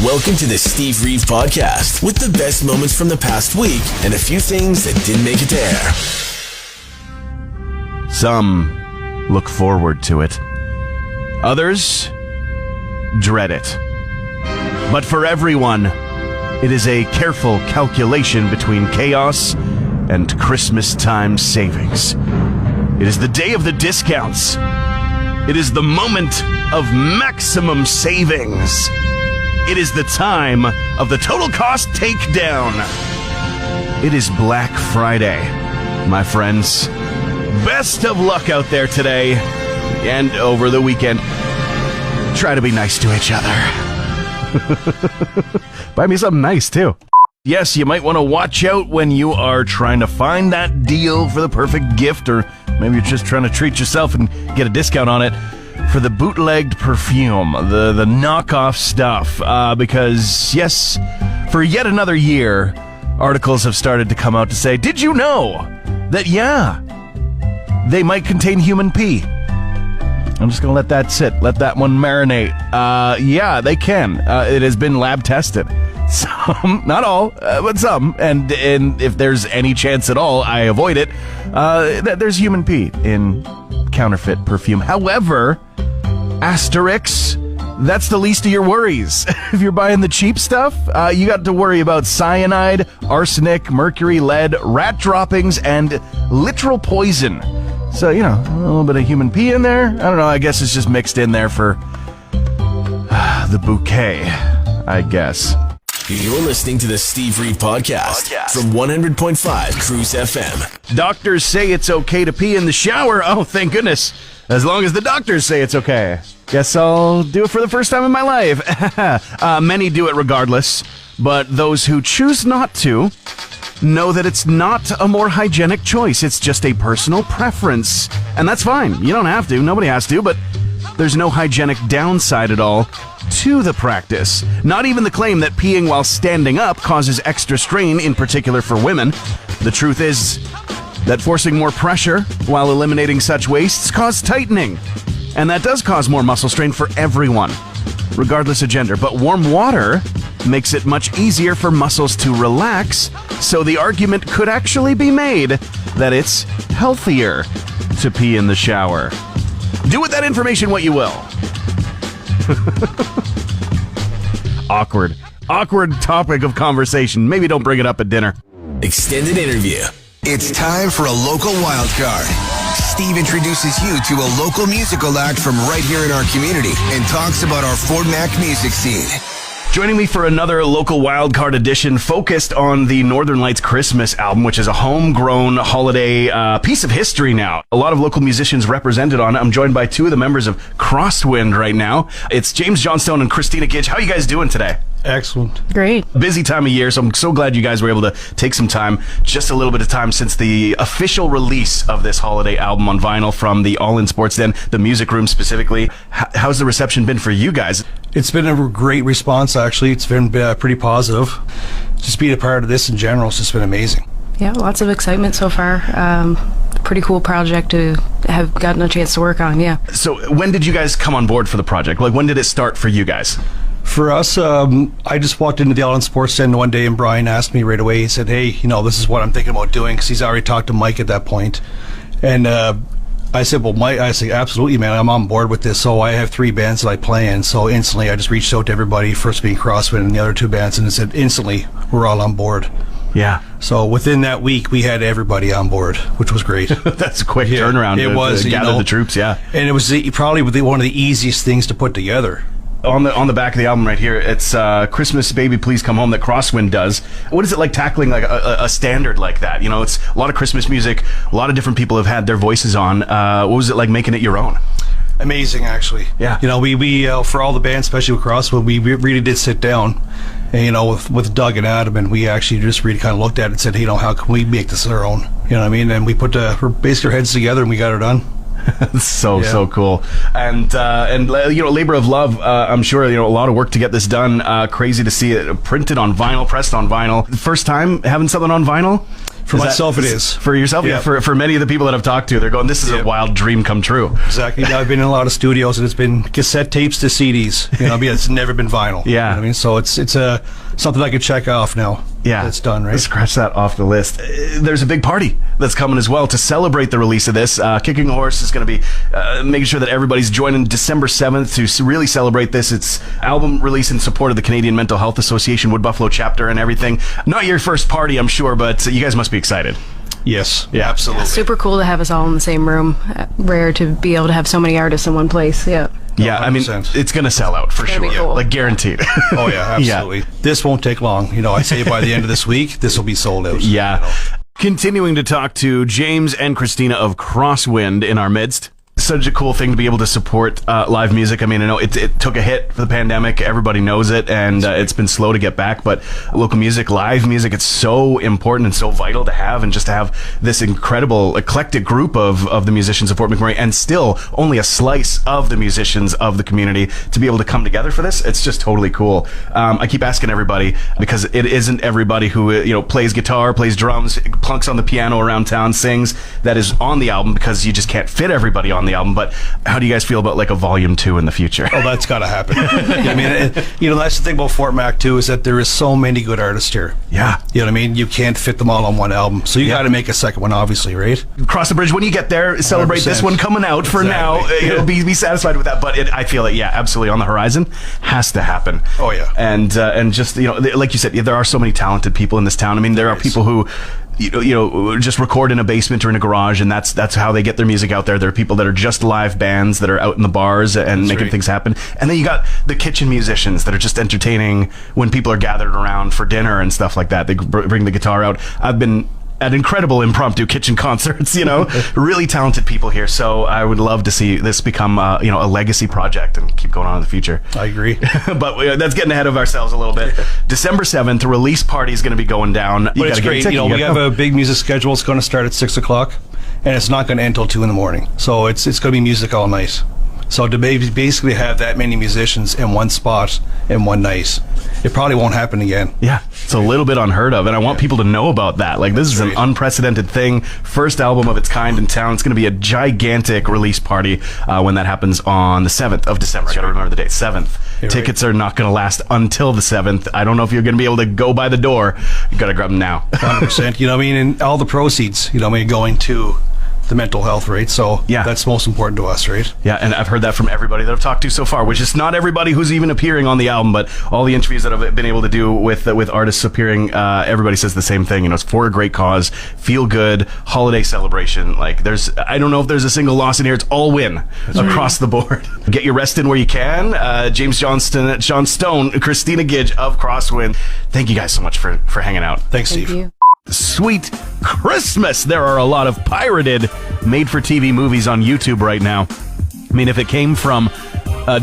Welcome to the Steve Reeve Podcast with the best moments from the past week and a few things that didn't make it to air. Some look forward to it. Others dread it. But for everyone, it is a careful calculation between chaos and Christmas time savings. It is the day of the discounts. It is the moment of maximum savings. It is the time of the total cost takedown. It is Black Friday, my friends. Best of luck out there today and over the weekend. Try to be nice to each other. Buy me something nice, too. Yes, you might want to watch out when you are trying to find that deal for the perfect gift, or maybe you're just trying to treat yourself and get a discount on it for the bootlegged perfume, the knockoff stuff. Because, yes, for yet another year, articles have started to come out to say, did you know that, yeah, they might contain human pee? I'm just going to let that sit. Let that one marinate. Yeah, they can. It has been lab tested. Some, not all, but some. And if there's any chance at all, I avoid it. There's human pee in counterfeit perfume. However, asterisk, that's the least of your worries. If you're buying the cheap stuff, you got to worry about cyanide, arsenic, mercury, lead, rat droppings, and literal poison. So, you know, a little bit of human pee in there. I don't know, I guess it's just mixed in there for the bouquet, I guess. You're listening to the Steve Reeve Podcast from 100.5 Cruz FM. Doctors say it's okay to pee in the shower. Oh, thank goodness. As long as the doctors say it's okay. Guess I'll do it for the first time in my life. Many do it regardless, but those who choose not to know that it's not a more hygienic choice. It's just a personal preference. And that's fine. You don't have to. Nobody has to, but there's no hygienic downside at all to the practice. Not even the claim that peeing while standing up causes extra strain, in particular for women. The truth is that forcing more pressure while eliminating such wastes causes tightening. And that does cause more muscle strain for everyone, regardless of gender. But warm water makes it much easier for muscles to relax, so the argument could actually be made that it's healthier to pee in the shower. Do with that information what you will. Awkward topic of conversation. Maybe don't bring it up at dinner. Extended interview. It's time for a local wildcard. Steve introduces you to a local musical act from right here in our community and talks about our Fort Mac music scene. Joining me for another local wildcard edition focused on the Northern Lights Christmas album, which is a homegrown holiday piece of history now. A lot of local musicians represented on it. I'm joined by two of the members of Crosswind right now. It's James Johnstone and Christina Gidge. How are you guys doing today? Excellent. Great. Busy time of year, so I'm so glad you guys were able to take some time, just a little bit of time since the official release of this holiday album on vinyl from the All In Sports Den, the Music Room specifically. How's the reception been for you guys? It's been a great response, actually. It's been pretty positive. Just being a part of this in general has just been amazing. Yeah, lots of excitement so far. Pretty cool project to have gotten a chance to work on, yeah. So when did you guys come on board for the project? Like, when did it start for you guys? For us, I just walked into the All In Sports Den one day and Brian asked me right away. He said, hey, you know, this is what I'm thinking about doing, because he's already talked to Mike at that point. And I said, well, Mike, I said, absolutely, man, I'm on board with this. So I have 3 bands that I play in. So instantly I just reached out to everybody, first being Crosswind and the other 2 bands, and I said, instantly, we're all on board. Yeah. So within that week, we had everybody on board, which was great. That's a quick turnaround. It was. To gather the troops, yeah. And it was probably one of the easiest things to put together. On the back of the album right here, it's Christmas Baby Please Come Home that Crosswind does. What is it like tackling like a standard like that? You know, it's a lot of Christmas music. A lot of different people have had their voices on. What was it like making it your own? Amazing, actually. Yeah. You know, we for all the bands, especially with Crosswind, we really did sit down, and you know, with Doug and Adam, and we actually just really kind of looked at it and said, hey, you know, how can we make this our own? You know what I mean? And we put basically our heads together and we got it done. So cool. And you know, labor of love. I'm sure, you know, a lot of work to get this done. Crazy to see it printed on vinyl, pressed on vinyl. First time having something on vinyl? For myself, it is. For yourself? Yeah. For many of the people that I've talked to, they're going, this is a wild dream come true. Exactly. Yeah, I've been in a lot of studios, and it's been cassette tapes to CDs. You know, I mean, it's never been vinyl. Yeah. You know what I mean? So it's something I can check off now. Yeah. It's done, right? Let's scratch that off the list. There's a big party that's coming as well to celebrate the release of this. Kicking a Horse is going to be making sure that everybody's joining December 7th to really celebrate this. It's album release in support of the Canadian Mental Health Association Wood Buffalo chapter and everything. Not your first party, I'm sure, but you guys must be excited. Yes. Yeah, absolutely. Super cool to have us all in the same room. Rare to be able to have so many artists in one place. Yeah. Yeah, I mean, 100%. it's going to sell out for sure. Cool. Like, guaranteed. Oh, yeah, absolutely. This won't take long. You know, I say by the end of this week, this will be sold out. Yeah. You know. Continuing to talk to James and Christina of Crosswind in our midst. Such a cool thing to be able to support live music. I mean, I know it took a hit for the pandemic. Everybody knows it, and it's been slow to get back. But local music, live music, it's so important and so vital to have, and just to have this incredible eclectic group of the musicians of Fort McMurray, and still only a slice of the musicians of the community to be able to come together for this. It's just totally cool. I keep asking everybody, because it isn't everybody who plays guitar, plays drums, plunks on the piano around town, sings, that is on the album, because you just can't fit everybody on the album. But how do you guys feel about like a volume 2 in the future? Oh, that's got to happen. I mean, that's the thing about Fort Mac too, is that there is so many good artists here. Yeah. You know what I mean? You can't fit them all on one album. So you got to make a second one, obviously, right? Cross the bridge when you get there. Celebrate 100%. this one coming out. For now, be satisfied with that. But I feel it, absolutely on the horizon. Has to happen. Oh, yeah. And just, like you said, there are so many talented people in this town. I mean, there are people who just record in a basement or in a garage, and that's how they get their music out there. There are people that are just live bands that are out in the bars and making things happen. And then you got the kitchen musicians that are just entertaining when people are gathered around for dinner and stuff like that. They bring the guitar out. I've been at incredible impromptu kitchen concerts, really talented people here. So I would love to see this become, a legacy project and keep going on in the future. I agree. But that's getting ahead of ourselves a little bit. December 7th, the release party is going to be going down. But it's great. We have a big music schedule. It's going to start at 6 o'clock, and it's not going to end till 2 in the morning. So it's going to be music all night. So to basically have that many musicians in one spot in one night, it probably won't happen again. Yeah, it's a little bit unheard of, and I want people to know about that. Like, this is an unprecedented thing. First album of its kind in town. It's going to be a gigantic release party when that happens on the 7th of December. I got to remember the date, 7th. Tickets are not going to last until the 7th. I don't know if you're going to be able to go by the door. You got to grab them now. 100%. And all the proceeds, going to the mental health rate. So that's most important to us, right? Yeah, and I've heard that from everybody that I've talked to so far, which is not everybody who's even appearing on the album, but all the interviews that I've been able to do with artists appearing, everybody says the same thing. It's for a great cause, feel good, holiday celebration. Like, I don't know if there's a single loss in here. It's all win across the board. Get your rest in where you can. James Johnston, Sean Stone, Christina Gidge of Crosswind. Thank you guys so much for hanging out. Thanks, Steve. Thank you. Sweet Christmas. There are a lot of pirated made-for-TV movies on YouTube right now. I mean, if it came from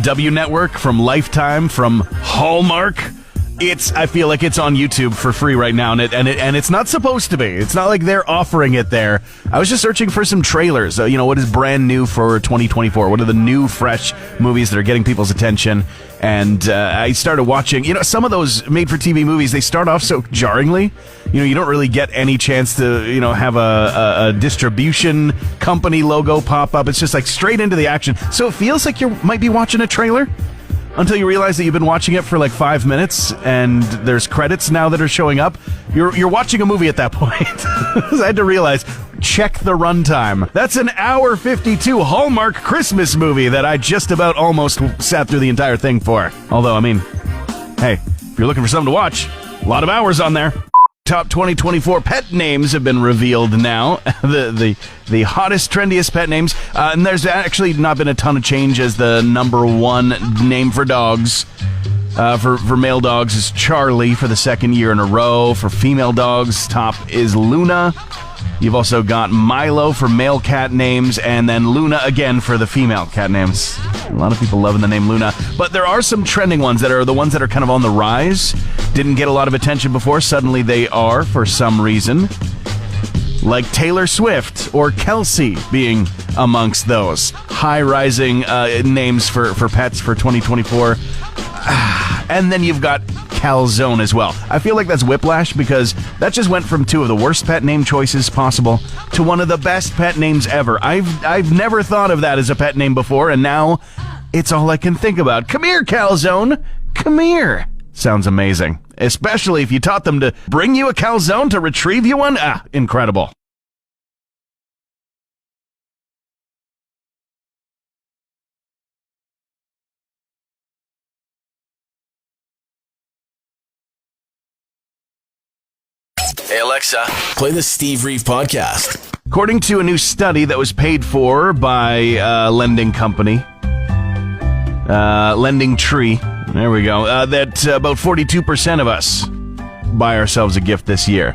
W Network, from Lifetime, from Hallmark, I feel like it's on YouTube for free right now, and it's not supposed to be. It's not like they're offering it there. I was just searching for some trailers. What is brand new for 2024? What are the new, fresh movies that are getting people's attention? And I started watching, some of those made-for-TV movies, they start off so jarringly. You don't really get any chance to, have a distribution company logo pop up. It's just like straight into the action. So it feels like you might be watching a trailer until you realize that you've been watching it for like 5 minutes and there's credits now that are showing up. You're watching a movie at that point. I had to realize, check the runtime. That's an hour 52 Hallmark Christmas movie that I just about almost sat through the entire thing for. Although, hey, if you're looking for something to watch, a lot of hours on there. Top 2024 pet names have been revealed now. The hottest, trendiest pet names. And there's actually not been a ton of change, as the number one name for dogs. For male dogs is Charlie for the second year in a row. For female dogs, top is Luna. You've also got Milo for male cat names, and then Luna again for the female cat names. A lot of people loving the name Luna. But there are some trending ones that are the ones that are kind of on the rise. Didn't get a lot of attention before. Suddenly they are for some reason. Like Taylor Swift or Kelsey being amongst those. High-rising names for pets for 2024. And then you've got Calzone as well. I feel like that's whiplash because that just went from two of the worst pet name choices possible to one of the best pet names ever. I've never thought of that as a pet name before, and now it's all I can think about. Come here, Calzone. Come here. Sounds amazing. Especially if you taught them to bring you a calzone to retrieve you one. Incredible. Hey Alexa, play the Steve Reeve podcast. According to a new study that was paid for by a lending company, Lending Tree, there we go, that about 42% of us buy ourselves a gift this year.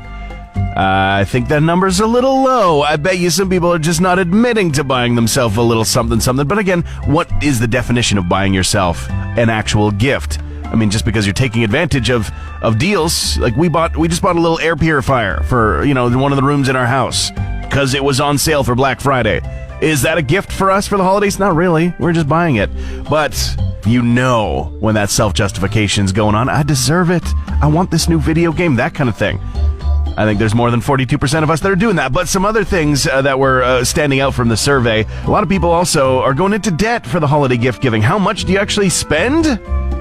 I think that number's a little low. I bet you some people are just not admitting to buying themselves a little something. But again, what is the definition of buying yourself an actual gift? I mean, just because you're taking advantage of deals, like we just bought a little air purifier for, one of the rooms in our house because it was on sale for Black Friday. Is that a gift for us for the holidays? Not really. We're just buying it. But when that self-justification's going on, I deserve it. I want this new video game, that kind of thing. I think there's more than 42% of us that are doing that. But some other things that were standing out from the survey, a lot of people also are going into debt for the holiday gift giving. How much do you actually spend?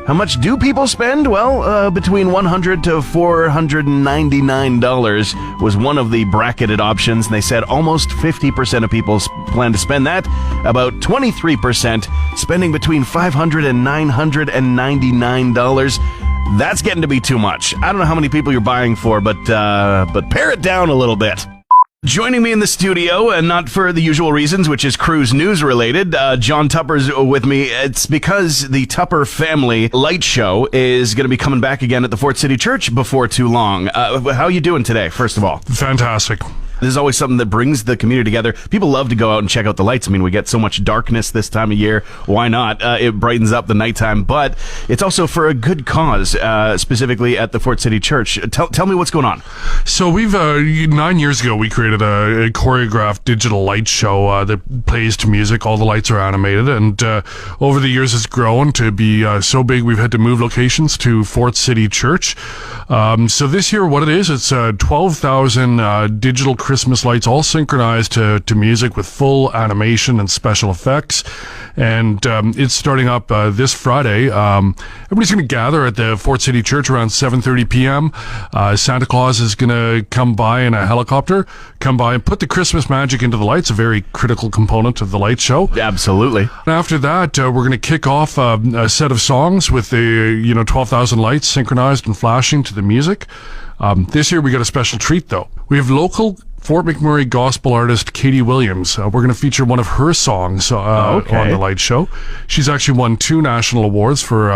How much do people spend? Well, between $100 to $499 was one of the bracketed options. And they said almost 50% of people plan to spend that. About 23% spending between $500 and $999. That's getting to be too much. I don't know how many people you're buying for, but pare it down a little bit. Joining me in the studio, and not for the usual reasons, which is Cruz News related, John Tupper's with me. It's because the Tupper family light show is going to be coming back again at the Fort City Church before too long. How are you doing today, first of all? Fantastic. This is always something that brings the community together. People love to go out and check out the lights. I mean, we get so much darkness this time of year. Why not? It brightens up the nighttime, but it's also for a good cause, specifically at the Fort City Church. Tell me what's going on. So we've 9 years ago, we created a choreographed digital light show that plays to music. All the lights are animated, and over the years, it's grown to be so big we've had to move locations to Fort City Church. So this year, what it is, it's 12,000 digital Christmas lights, all synchronized to music with full animation and special effects. And it's starting up this Friday. Everybody's going to gather at the Fort City Church around 7:30 p.m. Santa Claus is going to come by in a helicopter, come by and put the Christmas magic into the lights, a very critical component of the light show. Absolutely. And after that, we're going to kick off a set of songs with the 12,000 lights synchronized and flashing to the music. This year we got a special treat, though. We have local Fort McMurray gospel artist Katie Williams. We're going to feature one of her songs on the light show. She's actually won 2 national awards for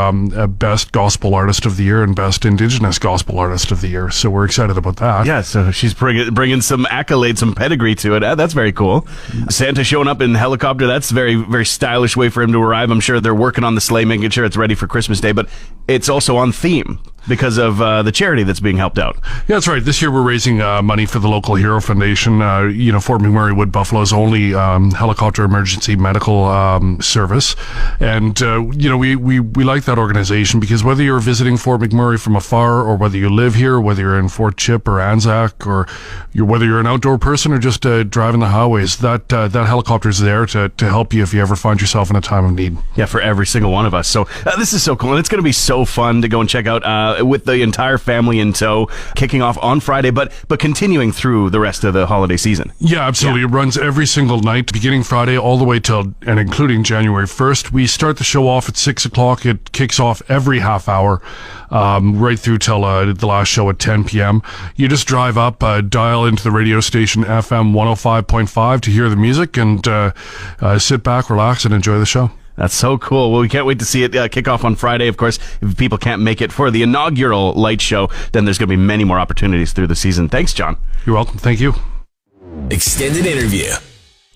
Best Gospel Artist of the Year and Best Indigenous Gospel Artist of the Year. So we're excited about that. Yeah, so she's bringing some accolades, some pedigree to it. That's very cool. Santa showing up in helicopter, that's very, very stylish way for him to arrive. I'm sure they're working on the sleigh, making sure it's ready for Christmas Day, but it's also on theme because of the charity that's being helped out. Yeah, that's right. This year we're raising money for the local Hero Foundation. Fort McMurray Wood Buffalo's only helicopter emergency medical service. And, we like that organization because whether you're visiting Fort McMurray from afar or whether you live here, whether you're in Fort Chip or Anzac or whether you're an outdoor person or just driving the highways, that helicopter's there to help you if you ever find yourself in a time of need. Yeah, for every single one of us. So this is so cool. And it's going to be so fun to go and check out with the entire family in tow, kicking off on Friday, but continuing through the rest of the holiday season. Yeah, absolutely. Yeah. It runs every single night, beginning Friday all the way till and including January 1st. We start the show off at 6 o'clock. It kicks off every half hour, right through till the last show at 10 p.m. You just drive up, dial into the radio station FM 105.5 to hear the music and sit back, relax, and enjoy the show. That's so cool. Well, we can't wait to see it kick off on Friday. Of course, if people can't make it for the inaugural light show, then there's going to be many more opportunities through the season. Thanks, John. You're welcome. Thank you. Extended interview.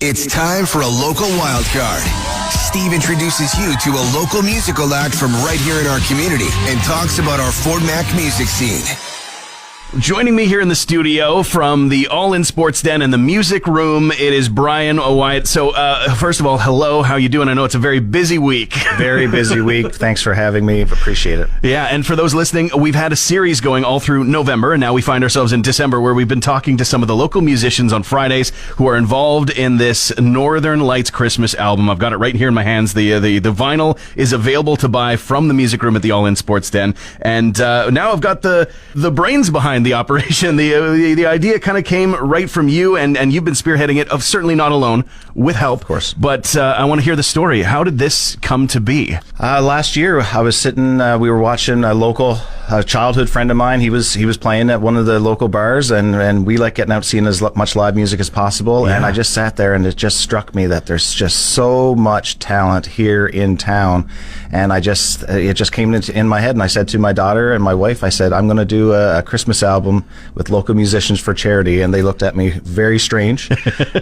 It's time for a local wild card. Steve introduces you to a local musical act from right here in our community and talks about our Fort Mac music scene. Joining me here in the studio from the All In Sports Den and the Music Room, it is Brian Wyatt. So, first of all, hello. How you doing? I know it's a very busy week. Very busy week. Thanks for having me. Appreciate it. Yeah, and for those listening, we've had a series going all through November, and now we find ourselves in December, where we've been talking to some of the local musicians on Fridays who are involved in this Northern Lights Christmas album. I've got it right here in my hands. The vinyl is available to buy from the Music Room at the All In Sports Den, and now I've got the brains behind the operation. The idea kind of came right from you, and you've been spearheading it, certainly not alone, with help, of course. But I want to hear the story. How did this come to be? Last year, I was sitting. We were watching a local childhood friend of mine. He was playing at one of the local bars, and we like getting out, seeing as much live music as possible. Yeah. And I just sat there, and it just struck me that there's just so much talent here in town, and it just came in my head. And I said to my daughter and my wife, I said, I'm going to do a Christmas album with local musicians for charity. And they looked at me very strange.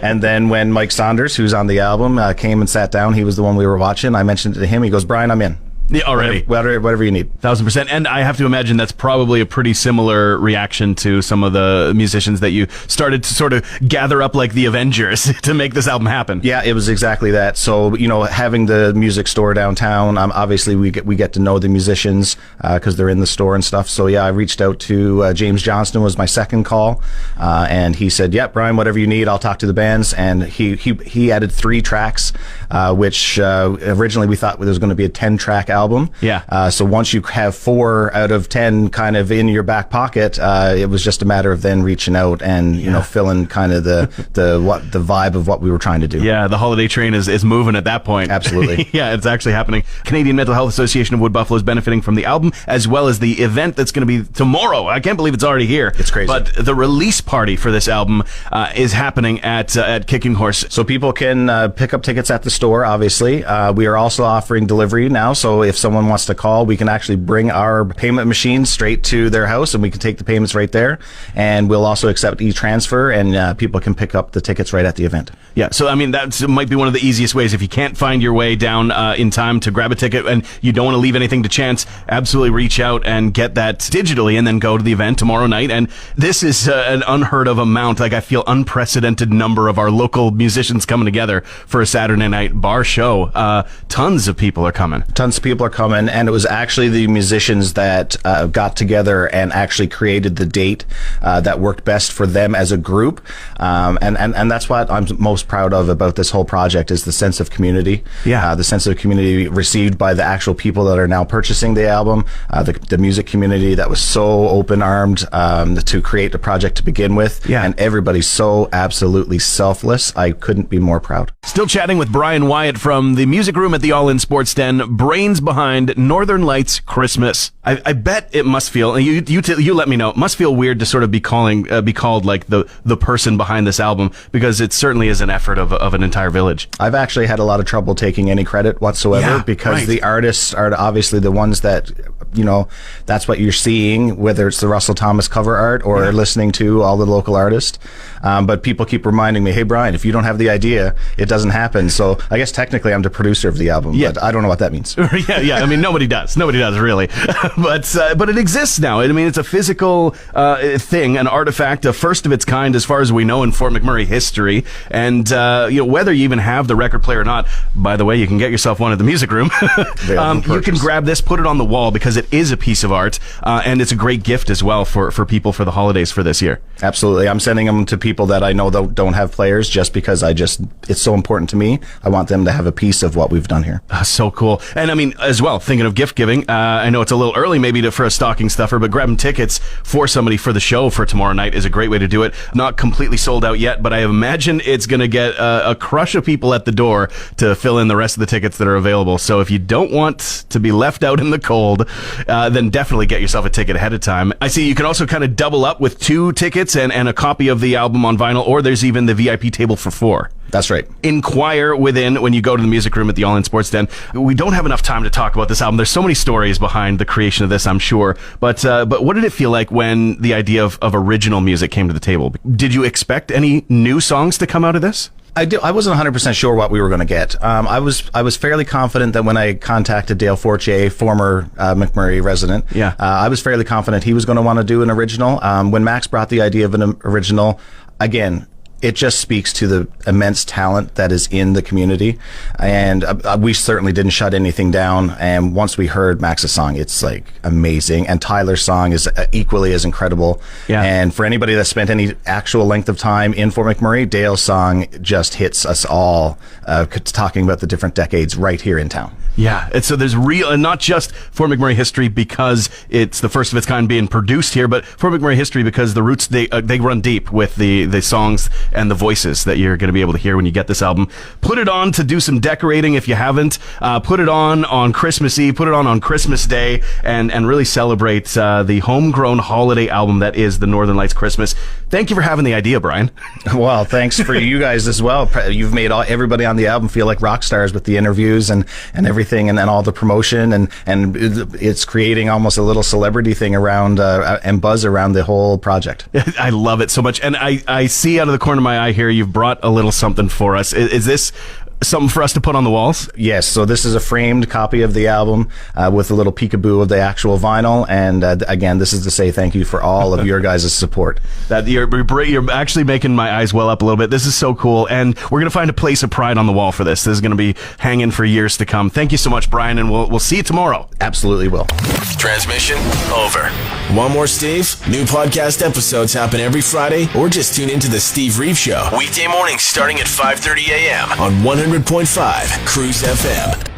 And then when Mike Saunders, who's on the album, came and sat down, he was the one we were watching. I mentioned it to him. He goes, Brian, I'm in. Yeah, already. Whatever you need. 1,000%. And I have to imagine that's probably a pretty similar reaction to some of the musicians that you started to sort of gather up like the Avengers to make this album happen. Yeah, it was exactly that. So, having the music store downtown, obviously we get to know the musicians because they're in the store and stuff. So, yeah, I reached out to James Johnston was my second call. And he said, yeah, Brian, whatever you need, I'll talk to the bands. And he added 3 tracks, which originally we thought there was going to be a 10-track album. Yeah. So once you have 4 out of 10 kind of in your back pocket, it was just a matter of then reaching out and filling kind of the vibe of what we were trying to do. Yeah, the holiday train is moving at that point. Absolutely. Yeah, it's actually happening. Canadian Mental Health Association of Wood Buffalo is benefiting from the album, as well as the event that's going to be tomorrow. I can't believe it's already here. It's crazy. But the release party for this album is happening at Kicking Horse. So people can pick up tickets at the store. Obviously, we are also offering delivery now. So if someone wants to call, we can actually bring our payment machine straight to their house, and we can take the payments right there. And we'll also accept e-transfer, and people can pick up the tickets right at the event. Yeah, so I mean, that might be one of the easiest ways. If you can't find your way down in time to grab a ticket and you don't want to leave anything to chance, absolutely reach out and get that digitally, and then go to the event tomorrow night. And this is an unheard of amount, I feel unprecedented number of our local musicians coming together for a Saturday night bar show. Tons of people are coming. Tons of people are coming, and it was actually the musicians that got together and actually created the date that worked best for them as a group, and that's what I'm most proud of about this whole project is the sense of community. Yeah, the sense of community received by the actual people that are now purchasing the album, the music community that was so open-armed to create the project to begin with. Yeah, and everybody's so absolutely selfless. I couldn't be more proud. Still chatting with Brian Wyatt from the Music Room at the All In Sports Den. Brains behind Northern Lights Christmas. I bet it must feel, you let me know, it must feel weird to sort of be called like the person behind this album, because it certainly is an effort of an entire village. I've actually had a lot of trouble taking any credit whatsoever, because the artists are obviously the ones that, that's what you're seeing, whether it's the Russell Thomas cover art or listening to all the local artists. But people keep reminding me, hey, Brian, if you don't have the idea, it doesn't happen. So I guess technically I'm the producer of the album, but I don't know what that means. Yeah. I mean, nobody does, really. But it exists now. I mean, it's a physical thing, an artifact, a first of its kind as far as we know in Fort McMurray history. And whether you even have the record player or not, by the way, you can get yourself one at the Music Room. You can grab this, put it on the wall, because it is a piece of art, and it's a great gift as well for people for the holidays for this year. Absolutely. I'm sending them to people that I know don't have players, just because it's so important to me. I want them to have a piece of what we've done here. So cool. And I mean, as well, thinking of gift giving, I know it's a little early maybe for a stocking stuffer, but grabbing tickets for somebody for the show for tomorrow night is a great way to do it. Not completely sold out yet, but I imagine it's going to get a crush of people at the door to fill in the rest of the tickets that are available. So if you don't want to be left out in the cold, then definitely get yourself a ticket ahead of time. I see you can also kind of double up with 2 tickets and a copy of the album on vinyl, or there's even the VIP table for 4. That's right. Inquire within when you go to the music room at the All In Sports Den. We don't have enough time to talk about this album. There's so many stories behind the creation of this, I'm sure. But what did it feel like when the idea of original music came to the table? Did you expect any new songs to come out of this? I wasn't 100% sure what we were going to get. I was fairly confident that when I contacted Dale Fortier, former McMurray resident, I was fairly confident he was going to want to do an original. When Max brought the idea of an original, again, it just speaks to the immense talent that is in the community. And we certainly didn't shut anything down. And once we heard Max's song, it's like amazing. And Tyler's song is equally as incredible. Yeah. And for anybody that spent any actual length of time in Fort McMurray, Dale's song just hits us all, talking about the different decades right here in town. Yeah, and so there's real, and not just Fort McMurray history because it's the first of its kind being produced here, but Fort McMurray history because the roots, they run deep with the songs and the voices that you're going to be able to hear when you get this album. Put it on to do some decorating if you haven't. Put it on Christmas Eve, put it on Christmas Day, and really celebrate the homegrown holiday album that is the Northern Lights Christmas. Thank you for having the idea, Brian. Well, thanks for you guys as well. You've made everybody on the album feel like rock stars with the interviews and everything. And then all the promotion and it's creating almost a little celebrity thing around and buzz around the whole project. I love it so much. And I see out of the corner of my eye here, you've brought a little something for us. Is this something for us to put on the walls? Yes, so this is a framed copy of the album with a little peekaboo of the actual vinyl, and again, this is to say thank you for all of your guys' support. That you're actually making my eyes well up a little bit. This is so cool, and we're going to find a place of pride on the wall for this. This is going to be hanging for years to come. Thank you so much, Brian, and we'll see you tomorrow. Absolutely will. Transmission over. Want more Steve? New podcast episodes happen every Friday, or just tune into the Steve Reeve Show. Weekday mornings starting at 5:30 a.m. on 100.5 Cruz FM.